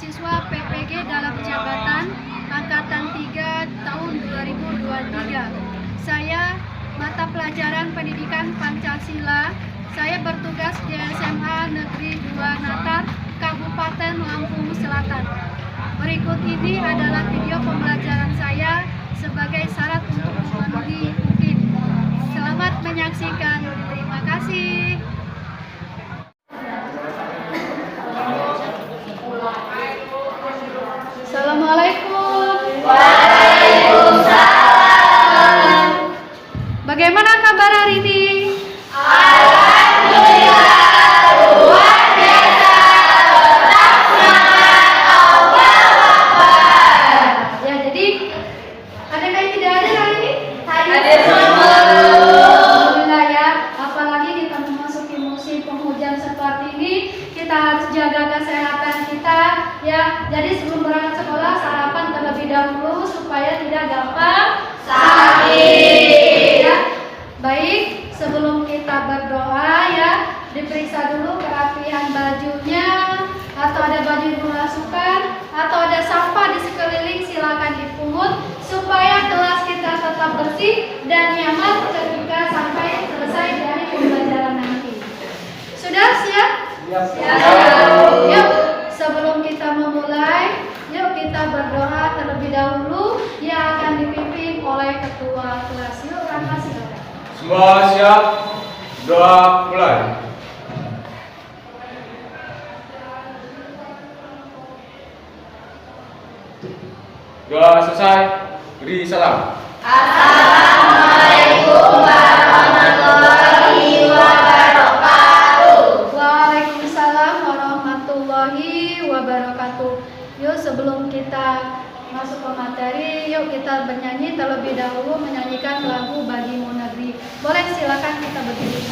mahasiswa PPG dalam jabatan Angkatan 3 tahun 2023. Saya mata pelajaran Pendidikan Pancasila. Saya bertugas di SMA Negeri 2 Natar, Kabupaten Lampung Selatan. Berikut ini adalah video pembelajaran saya sebagai syarat untuk memenuhi UIN. Selamat menyaksikan. Terima kasih. Assalamualaikum. Waalaikumsalam. Bagaimana kabar hari ini? Alhamdulillah, luar biasa. Tetap semangat, Allahu Akbar. Ya, jadi adakah yang tidak ada hari ini? Hadir semua. Alhamdulillah ya. Apalagi kita memasuki musim penghujan seperti ini, kita harus jaga kesehatan kita ya. Jadi sebelum berangkat sekolah sarapan terlebih dahulu supaya tidak gampang sakit. Ya. Baik, sebelum kita berdoa ya, diperiksa dulu kerapian bajunya, atau ada baju yang dimasukkan, atau ada sampah di sekeliling, silakan dipungut supaya kelas kita tetap bersih dan nyaman ketika sampai selesai dari pembelajaran nanti. Sudah siap? Yuk, sebelum kita memulai, yuk kita berdoa terlebih dahulu yang akan dipimpin oleh ketua kelas. Yuk, Rama silakan. Semua siap? Doa mulai. Doa selesai, beri salam. Assalamualaikum warahmatullahi wabarakatuh. Waalaikumsalam warahmatullahi wabarakatuh. Yuk sebelum kita masuk ke materi, yuk kita bernyanyi terlebih dahulu, menyanyikan lagu Bagimu Negeri. Boleh, silakan kita berdiri.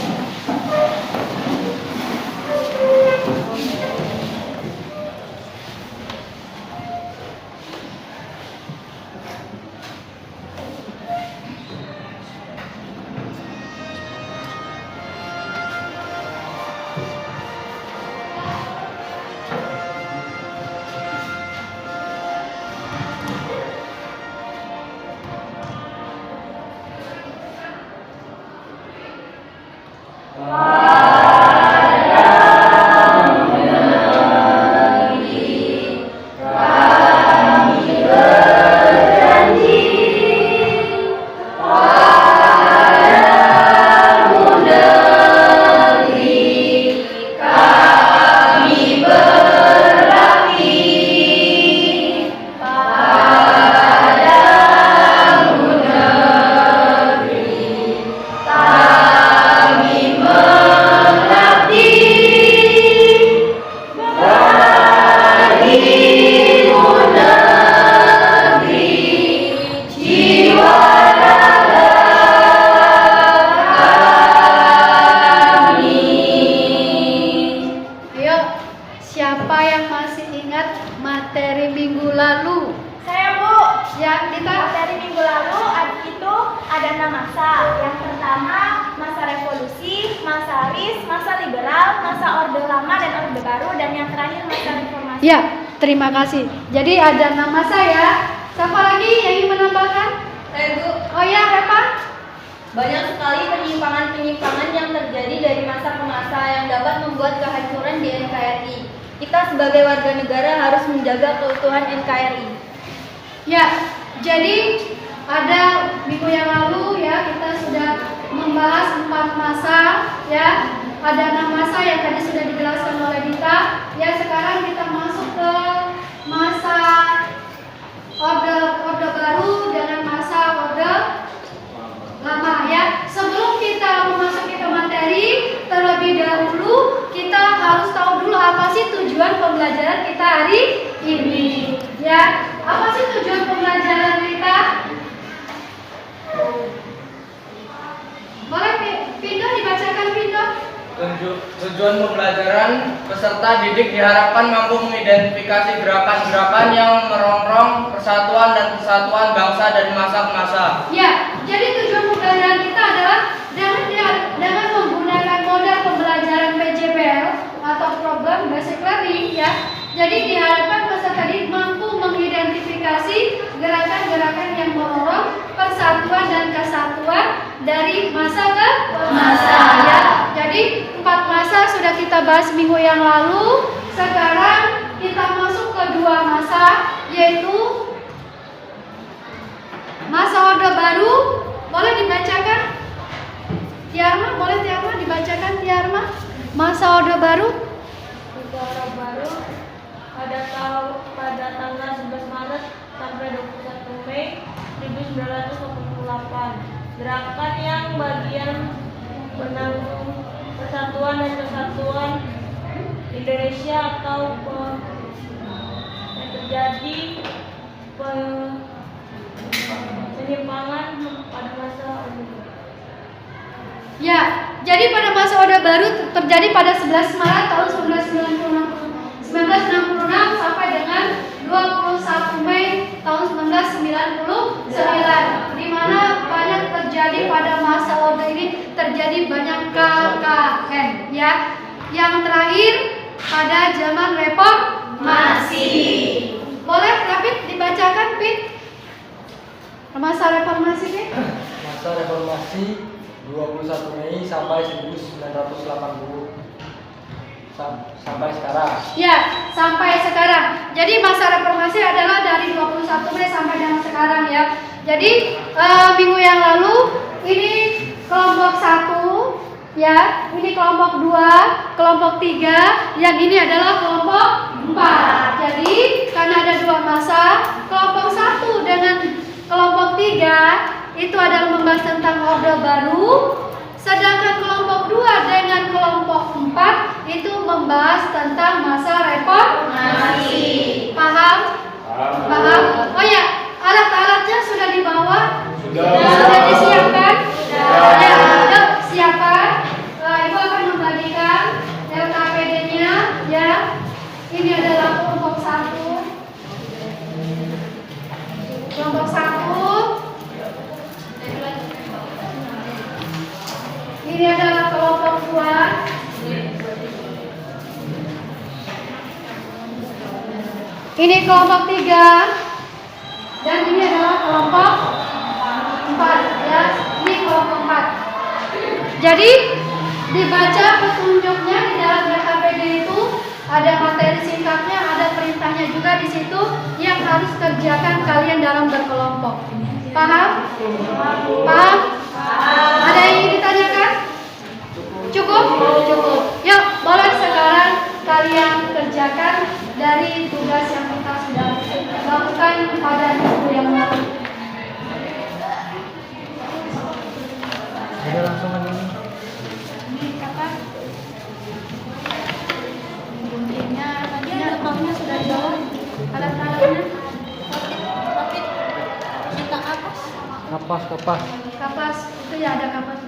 Siapa yang masih ingat materi minggu lalu? Saya, Bu. Ya, kita Materi minggu lalu itu ada 6 masa. Yang pertama masa revolusi, masa RIS, masa liberal, masa orde lama dan orde baru, dan yang terakhir masa reformasi. ya, terima kasih. Jadi ada 6 masa ya. Siapa lagi yang ingin menambahkan? Saya, Bu. Oh ya, Repa. Banyak sekali penyimpangan-penyimpangan yang terjadi dari masa ke masa yang dapat membuat kehancuran di NKRI. Kita sebagai warga negara harus menjaga keutuhan NKRI. Ya, jadi ada minggu yang lalu ya kita sudah membahas 4 masa ya. Ada 6 masa yang tadi sudah dijelaskan oleh Dita. Ya, sekarang kita masuk ke masa orde baru dengan masa orde lama ya. Sebelum kita memasuki ke materi, terlebih dahulu kita harus tahu dulu apa sih tujuan pembelajaran kita hari ini. Ya, apa sih tujuan pembelajaran kita? Boleh Pindo dibacakan, Pindo? Tujuan pembelajaran peserta didik diharapkan mampu mengidentifikasi gerakan-gerakan yang merongrong persatuan dan kesatuan bangsa dari masa ke masa. Ya, jadi tujuan pembelajaran kita adalah dengan menggunakan model pembelajaran PJBL atau Program Basic Learning ya. Jadi diharapkan peserta persatuan dan kesatuan dari masa ke masa. Ya. Jadi 4 masa sudah kita bahas minggu yang lalu. Sekarang kita masuk ke 2 masa, yaitu masa Orde Baru. Boleh dibacakan? Tiarma, boleh Tiarma dibacakan Tiarma? Masa Orde Baru. Negara baru pada tanggal 11 Maret sampai 21 Mei 1988. Gerakan yang bagian menanggung persatuan dan kesatuan Indonesia atau yang terjadi penyimpangan pada masa Orde Baru. Ya, jadi pada masa Orde Baru terjadi pada 11 Maret tahun 1966 sampai dengan 21 Mei tahun 1999, di mana banyak terjadi pada masa Orde ini terjadi banyak KKN, ya. Yang terakhir pada zaman reformasi. Boleh Rapid dibacakan, Pit? Masa reformasi, Pit? Masa reformasi 21 Mei sampai 1980 sampai sekarang. Ya, sampai sekarang. Jadi masa reformasi adalah dari 21 Mei sampai dengan sekarang, ya. Jadi minggu yang lalu ini kelompok 1, ya. Ini kelompok 2, kelompok 3, yang ini adalah kelompok 4. Jadi karena ada 2 masa, kelompok 1 dengan kelompok 3 itu adalah membahas tentang Orde Baru, sedangkan kelompok 2 dengan kelompok 4 itu membahas tentang masa reformasi. Paham? Paham? Oh ya, alat-alatnya sudah dibawa? Sudah disiapkan? Ya, yuk siapkan. Ibu akan membagikan LKPD-nya, ya. Ini adalah kelompok 1. Kelompok 1. Ini adalah kelompok 2. Ini kelompok 3. Dan ini adalah kelompok 4, ya. Ini kelompok 4. Jadi dibaca petunjuknya di dalam LKPD itu ada materi singkatnya, ada perintahnya juga di situ yang harus kerjakan kalian dalam berkelompok. Paham? Paham? Ada yang ingin ditanyakan? Cukup? Cukup. Yuk, boleh sekarang kalian kerjakan dari tugas yang kita sudah lakukan pada minggu yang lalu. Jadi langsung aja nih. Ini kapan? Guntingnya, tadinya laptopnya sudah dibawa. Alat-alatnya? Kita kapas. Kapas. Kapas, itu ya ada kapas.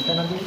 Kita nanti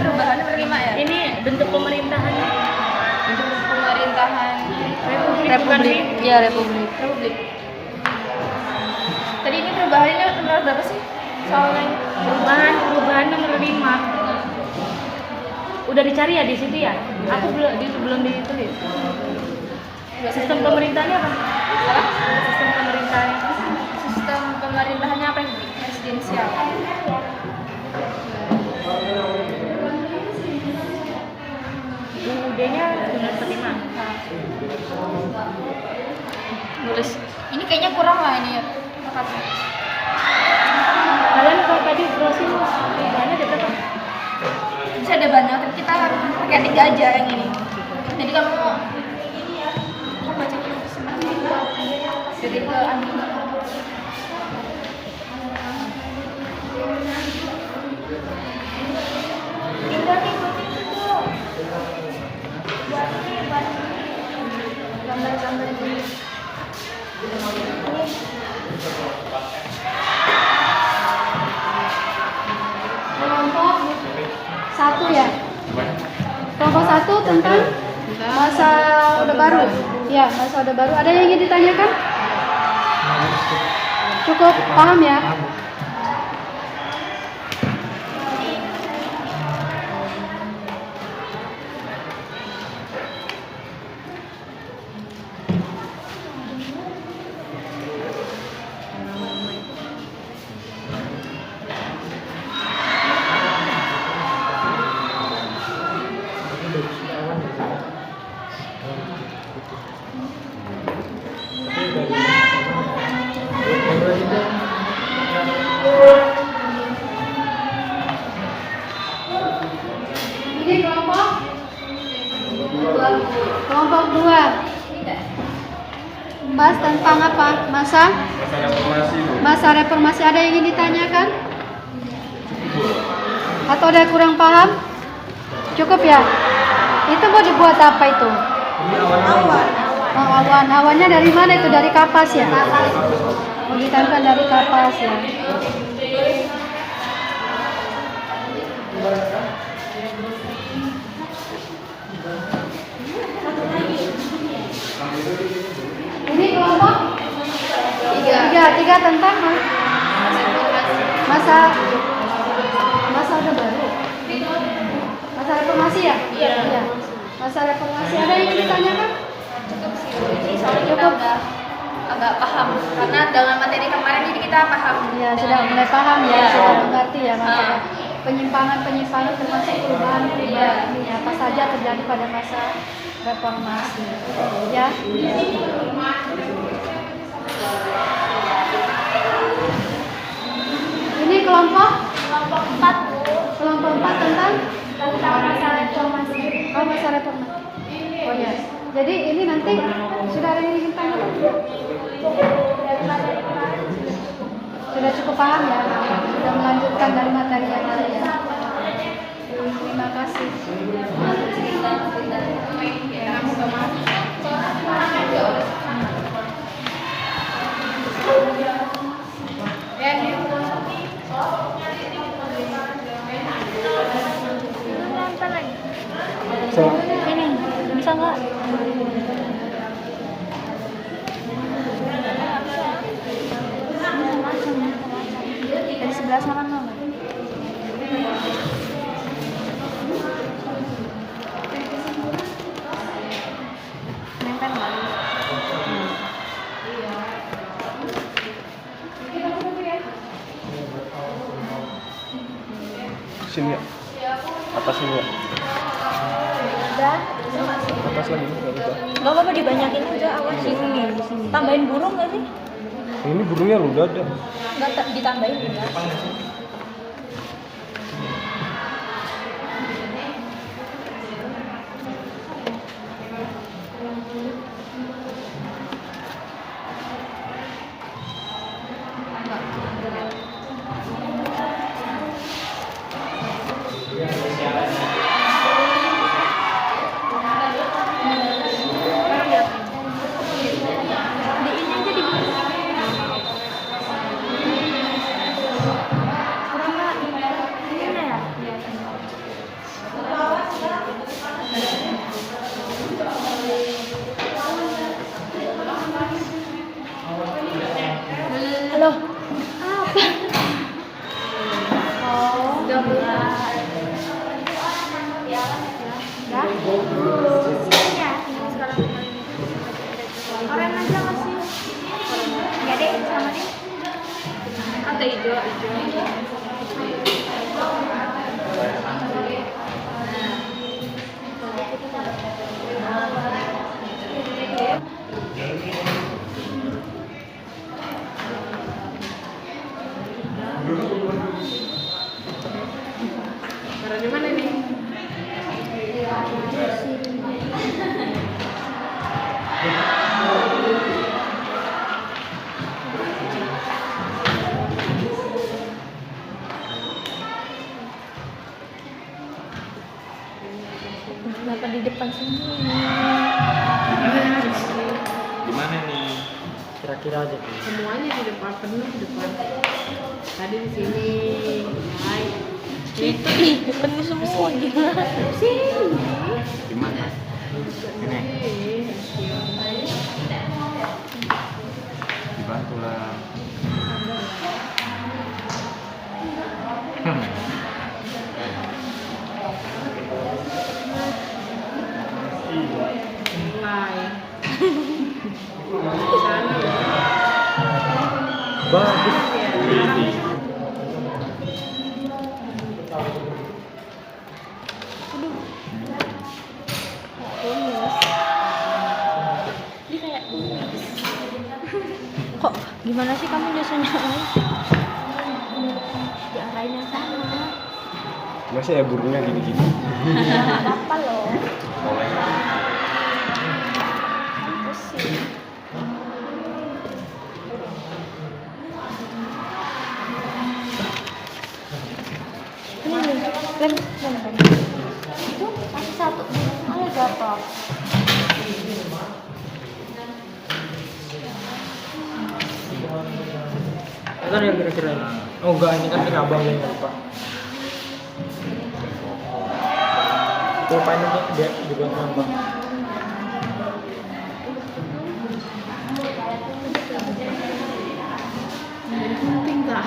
Perubahannya berlima ya? Ini bentuk pemerintahan. Untuk pemerintahan Republik. Ya, Republik. Tadi ini perubahannya nomor berapa sih? Soalnya Perubahan nomor 5. Udah dicari ya di situ ya? Aku belum ditulis. Sistem pemerintahannya apa? Sistem pemerintahan pemerintahannya presidensial. UUD-nya dengan terima. Nulis. Ini kayaknya kurang lah ini ya. Kalian kalau tadi browsing perubahannya ada berapa? Bisa ada banyak, tapi kita pakai 3 aja yang ini. Jadi kamu baca dulu sebentar. Jadi ke Andi. Tinggal ikutin itu. Buat gambar-gambar ini. Kelompok 1 ya. Kelompok 1 tentang masa Orde Baru. Ya, masa Orde Baru. Ada yang ingin ditanyakan? Cukup paham ya? Ini kelompok 2. Bahas tentang apa? Masa reformasi Bu. masa reformasi. Ada yang ingin ditanyakan? Atau ada yang kurang paham? Cukup ya? Itu mau dibuat apa itu? Oh, awan. Awannya dari mana itu? Dari kapas ya? Mau ditempel dari kapas ya? Ini kelompok 3 tentang masa Orde Baru. Masa reformasi ya? Iya. Masa reformasi. Ada yang ingin ditanyakan? Soalnya kita udah agak paham karena dengan materi kemarin jadi kita paham. Ya, sudah mulai paham ya, sudah mengerti ya masalah penyimpangan termasuk perubahan ini apa saja terjadi pada masa reformasi. Ya. Ini kelompok 4 Bu. kelompok 4 tentang Masa reformasi. masa reformasi. Oh ya. Jadi ini nanti sudah ada yang ingin tanyakan? Sudah cukup paham ya? Sudah melanjutkan dari materi yang lain ya? Terima kasih. Ini bisa nggak? Dari sebelah sana nggak? Nempel nggak? Sini ya. Atas ini ya. Udah. Atas lagi enggak bisa. Nggak apa-apa dibanyakin aja awas sini. Tambahin burung nggak sih? Ini burungnya lu udah ada. Nggak ditambahin ya. Mata hijau. Taruh di mana nih? Kenapa di depan sini? Gimana nih? Kira-kira aja tuh. Semuanya di depan, penuh di depan. Tadi di sini. Baik. Itu ih, penuh semua gimana? Sini. Gimana? Dibantu lah. Mulai. Sana. Bagus. Kok gimana sih kamu biasanya? Diarahin yang sama. Masa ya burungnya gini-gini? Apa loh? Pusing. Ini nih, lem. Itu masih satu. Ayo gampang. Kan yang kira-kira ini. Oh enggak, ini kan punya abang yang lupa. Tuh panen dia juga abang. Tinggal.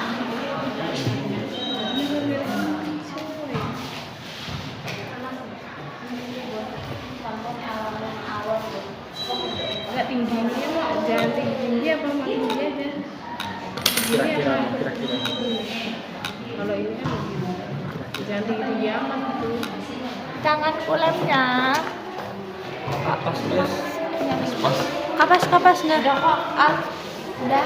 Enggak tingginya mak, jangan tinggi apa makin tinggi aja. Kira-kira. Kalau ini kan jangan tinggi amat tuh. Jangan lemnya. Atas dia. Kapas nggak ada kok. Udah.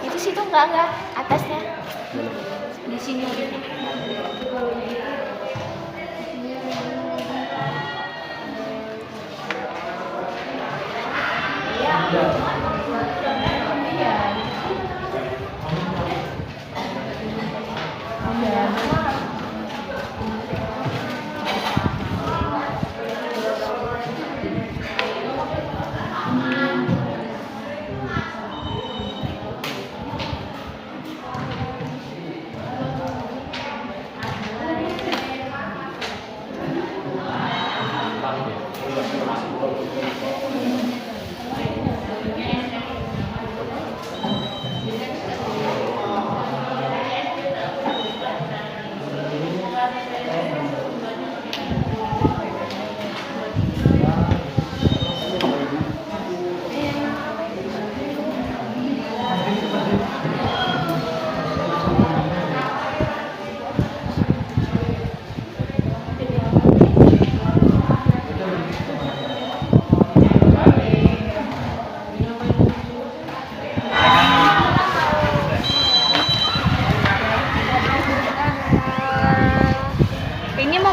Itu situ enggak atasnya. Di sini.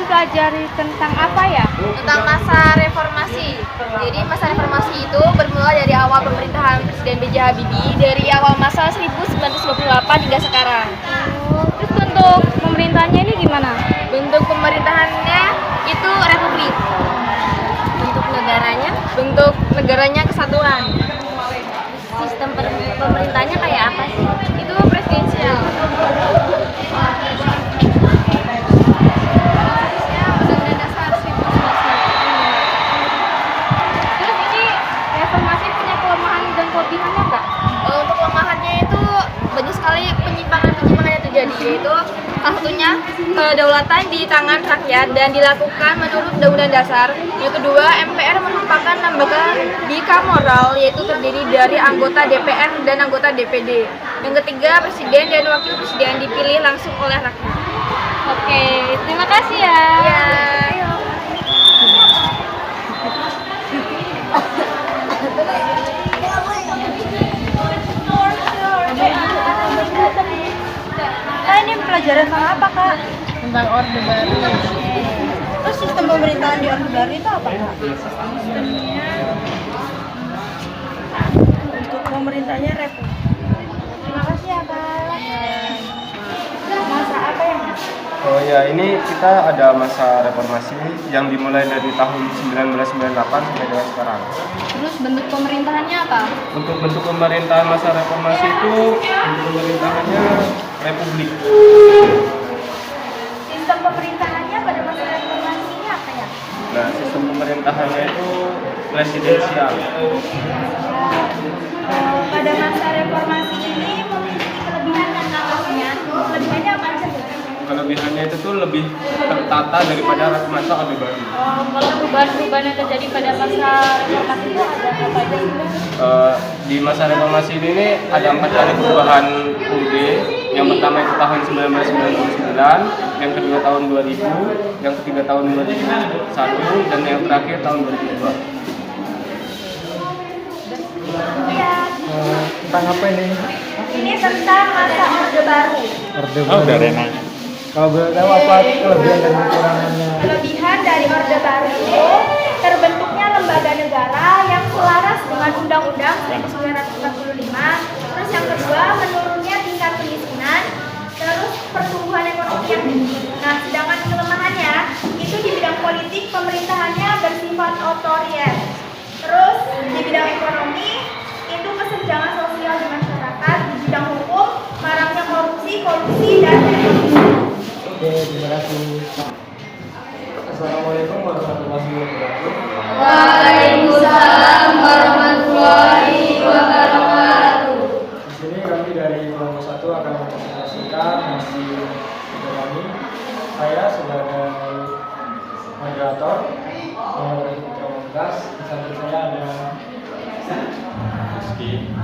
mempelajari tentang apa ya? Tentang masa reformasi. Jadi masa reformasi itu bermula dari awal pemerintahan Presiden B.J. Habibie, dari awal masa 1928 hingga sekarang. Terus bentuk pemerintahnya ini gimana? Bentuk pemerintahannya itu republik. Bentuk negaranya kesatuan. Sistem pemerintahnya kayak apa sih? Itu presidensial. Undang-Undang Dasar 1945. Terus ini reformasi punya kelemahan dan kelebihannya nggak? Untuk kelemahannya itu banyak sekali penyimpangan yang terjadi. terjadi, yaitu salah satunya kedaulatan di tangan rakyat dan dilakukan menurut Undang-Undang Dasar. Yang kedua, MPR merupakan lembaga bikamoral, yaitu terdiri dari anggota DPR dan anggota DPD. Yang ketiga, presiden dan wakil presiden dipilih langsung oleh rakyat. Oke, terima kasih ya. Ya. Ini pelajaran tentang apa, Kak? Tentang Orde Baru. Terus sistem pemerintahan di Orde Baru itu apa, Kak? Untuk pemerintahnya republik. Terima kasih ya, Kak. Masa apa yang Oh ya, ini kita ada masa reformasi yang dimulai dari tahun 1998 sampai dengan sekarang. Terus bentuk pemerintahannya apa? Untuk bentuk pemerintahan masa reformasi itu bentuk pemerintahannya republik. sistem pemerintahannya pada masa reformasi ini apa ya? Nah, sistem pemerintahannya itu presidensial. Pada masa reformasi ini memiliki kelebihan dan kekurangannya. Kelebihannya apa aja, Bu? Kelebihannya itu tuh lebih tertata daripada masa Orde Baru. Kalau perubahan-perubahan yang terjadi pada masa reformasi itu ada apa aja sih? Di masa reformasi ini ada 4 kali perubahan UUD. Yang pertama itu tahun 1999, yang kedua tahun 2000, yang ketiga tahun 2001, dan yang terakhir tahun 2002. Iya. Tentang apa ini? Ini tentang masa Orde Baru. Orde Baru. Kalau boleh tahu apa kelebihan dan kekurangannya? Kelebihan dari Orde Baru itu terbentuknya lembaga negara yang selaras dengan Undang-Undang 1945. Terus yang kedua, menurunnya tingkat kemiskinan. Terus pertumbuhan ekonomi yang tinggi. Nah, sedangkan kelemahannya itu di bidang politik pemerintahannya bersifat otoriter. Terus di bidang ekonomi itu kesenjangan sosial di masyarakat. Di bidang hukum maraknya korupsi, kolusi dan korupsi. Oke, terima kasih. Assalamualaikum warahmatullahi wabarakatuh. Waalaikumsalam warahmatullahi wabarakatuh. Di sini kami dari kelompok 1 akan mempresentasikan hasil kerja kami. Saya sebagai moderator nomor Putra Mungkas. Di samping saya ada Rizky.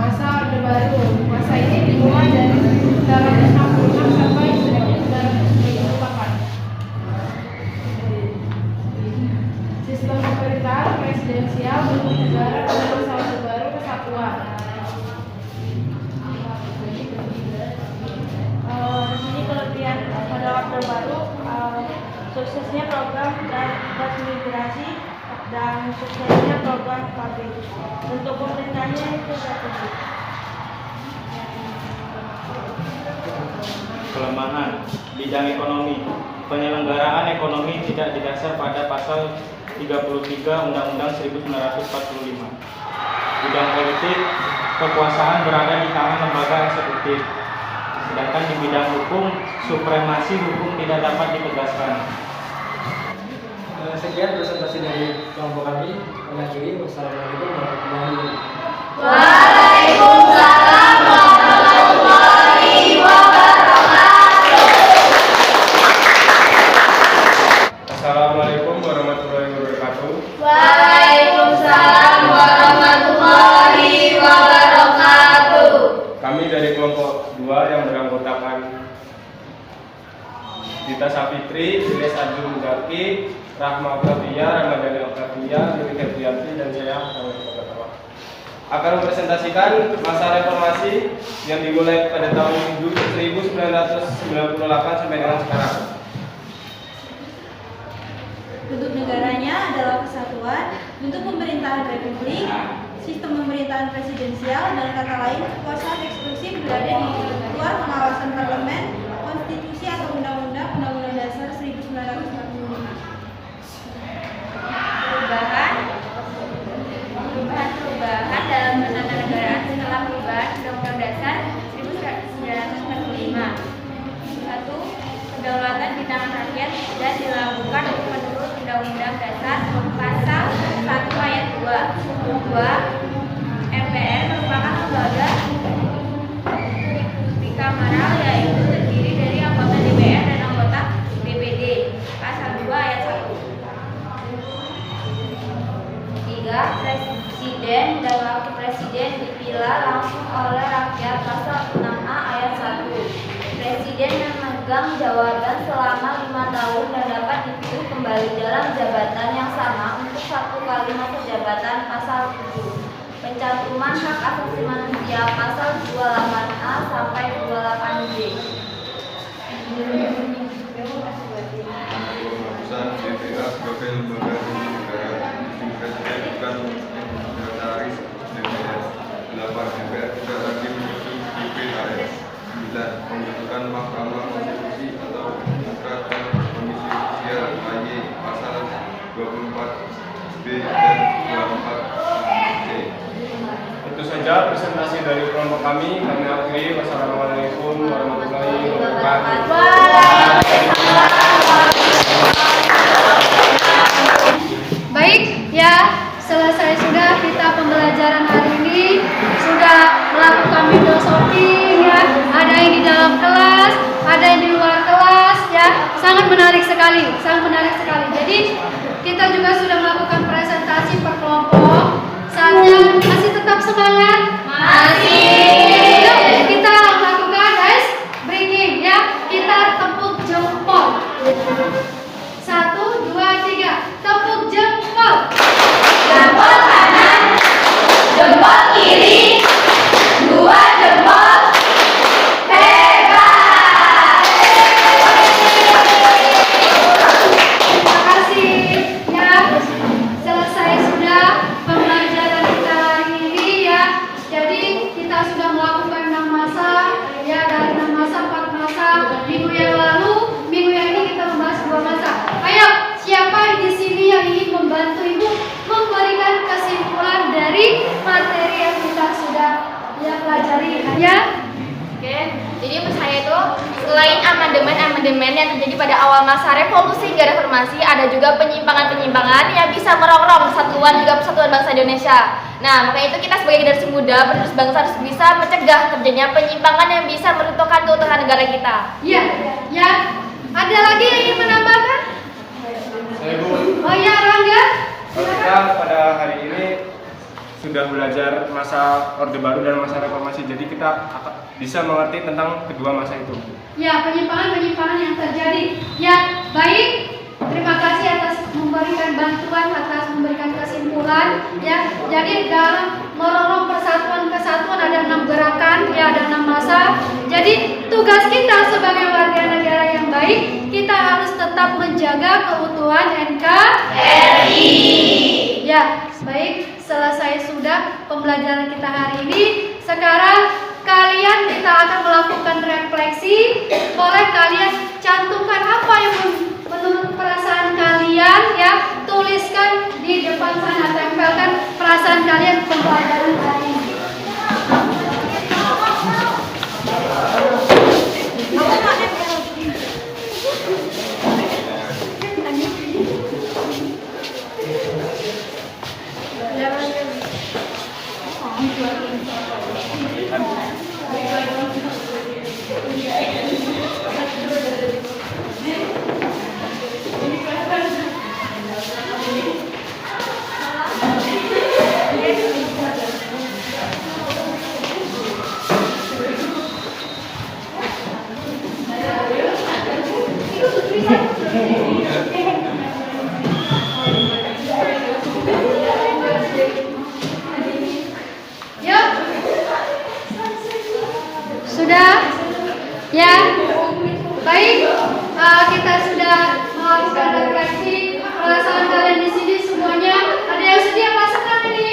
Masa Orde Baru. Masa ini dimulai dari 1966 sampai 1998. Sistem pemerintahan presidensial bentuk negara pada masa Orde Baru kesatuan. Di sini kelebihan pada Orde Baru, suksesnya program transmigrasi dan suksesnya program pabrik. Untuk pemerintahnya itu republik. Kelemahan bidang ekonomi. Penyelenggaraan ekonomi tidak didasar pada pasal 33 Undang-Undang 1945. Bidang politik, kekuasaan berada di tangan lembaga eksekutif. Sedangkan di bidang hukum, supremasi hukum tidak dapat ditegaskan. sekian presentasi dari kelompok kami. Mengakhiri, wassalamualaikum warahmatullahi wabarakatuh. Waalaikumsalam warahmatullahi wabarakatuh. Assalamualaikum warahmatullahi wabarakatuh. Waalaikumsalam warahmatullahi wabarakatuh. Kami dari kelompok 2 yang beranggotakan Dita Sapitri, Iles Arjun Muzaki, Rahma Octavia, Ramadhani Octavia, Lili Febrianti, dan saya akan mempresentasikan masa reformasi yang dimulai pada tahun 1998 sampai dengan sekarang. Bentuk negaranya adalah kesatuan, bentuk pemerintahan republik, sistem pemerintahan presidensial, dan kata lain kekuasaan eksklusif berada di luar pengawasan parlemen, konstitusi atau undang-undang dasar 1945. Perubahan dalam ketatanegaraan setelah perubahan Undang-Undang Dasar 1945. 1. Kedaulatan di tangan rakyat dan dilakukan menurut Undang-Undang Dasar Pasal 1 Ayat 2. 2. Presiden dan Wakil Presiden dipilih langsung oleh rakyat pasal 6A ayat 1. Presiden memegang jabatan selama 5 tahun dan dapat dipilih kembali dalam jabatan yang sama untuk 1 kali masa jabatan pasal 7. Pencantuman hak asasi manusia pasal 28A sampai 28B. Keputusan DPA sebagai lembaga tinggi negara, Presiden bukan sekretaris DPR. 8. DPR tidak lagi menyusun DPRS. 9. Pembentukan Mahkamah Konstitusi atau Meningkatkan Komisi Judisial KY pasal 24B dan 24C. Itu saja presentasi dari kelompok kami. Kami akhiri. Wassalamualaikum warahmatullahi wabarakatuh. Baik, ya, selesai sudah kita pembelajaran hari ini. Sudah melakukan window shopping, ya. Ada yang di dalam kelas, ada yang di luar kelas, ya. Sangat menarik sekali, sangat menarik sekali. Jadi kita juga sudah melakukan presentasi per kelompok. Saatnya masih tetap semangat? Masih. Yuk, kita lakukan guys, breaking, ya. Kita tepuk jempol. 1, 2, 3, tepuk jempol. Jempol kanan, jempol kiri, 2 jempol. Hebat. Terima kasih. Ya, selesai sudah pembelajaran kita hari ini, ya. Jadi kita sudah melakukan 6 masa, ya, dari 6 masa 4 masa. Minggu yang lalu, minggu yang ini kita membahas 2 masa. Ayo, siapa di sini yang ingin membantu Ibu memberikan kesimpulan dari materi yang kita sudah pelajari, ya? Oke, jadi menurut saya itu selain amandemen yang terjadi pada awal masa revolusi hingga reformasi, ada juga penyimpangan-penyimpangan yang bisa merongrong kesatuan juga persatuan bangsa Indonesia. Nah, makanya itu kita sebagai generasi muda penerus bangsa harus bisa mencegah terjadinya penyimpangan yang bisa meruntuhkan keutuhan negara kita. Iya, ya. Ada lagi yang ingin menambahkan? Saya Bu, Oh ya, Rangga. kita pada hari ini sudah belajar masa Orde Baru dan masa reformasi. Jadi kita bisa mengerti tentang kedua masa itu. Ya, penyimpangan-penyimpangan yang terjadi. Ya, baik. Terima kasih atas memberikan bantuan, atas memberikan kesimpulan. Ya, jadi dalam merongrong persatuan-kesatuan ada 6 gerakan, ya, ada 6 masa. Jadi tugas kita sebagai warga negara yang baik, kita harus tetap menjaga keutuhan NKRI. Ya, baik. Selesai sudah pembelajaran kita hari ini. Sekarang kalian kita akan melakukan refleksi. Boleh kalian cantumkan apa yang menurut perasaan kalian, ya. Tuliskan di depan sana, tempelkan perasaan kalian pembelajaran hari ini. Yuk. Sudah? Ya. Baik. Kita sudah melakukan refleksi. Perasaan kalian di sini semuanya ada yang sedih apa senang ini?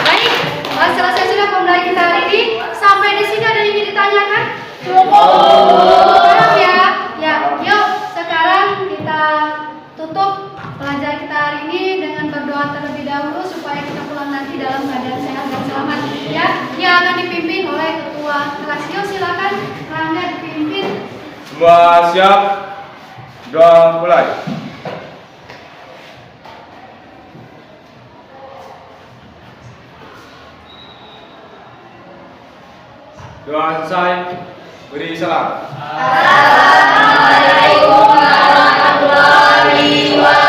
Baik. Selesai sudah pembelajaran kita hari ini. Sampai di sini ada yang ingin ditanyakan? Cukup ya. Ya, yuk sekarang kita tutup pelajaran kita hari ini dengan berdoa terlebih dahulu supaya kita pulang nanti dalam keadaan sehat dan selamat, ya. Yang akan dipimpin oleh ketua kelas. Yuk silakan Rangga dipimpin. Semua siap? Doa mulai. Doa selesai, beri salam. Waalaikumsalam warahmatullahi wabarakatuh.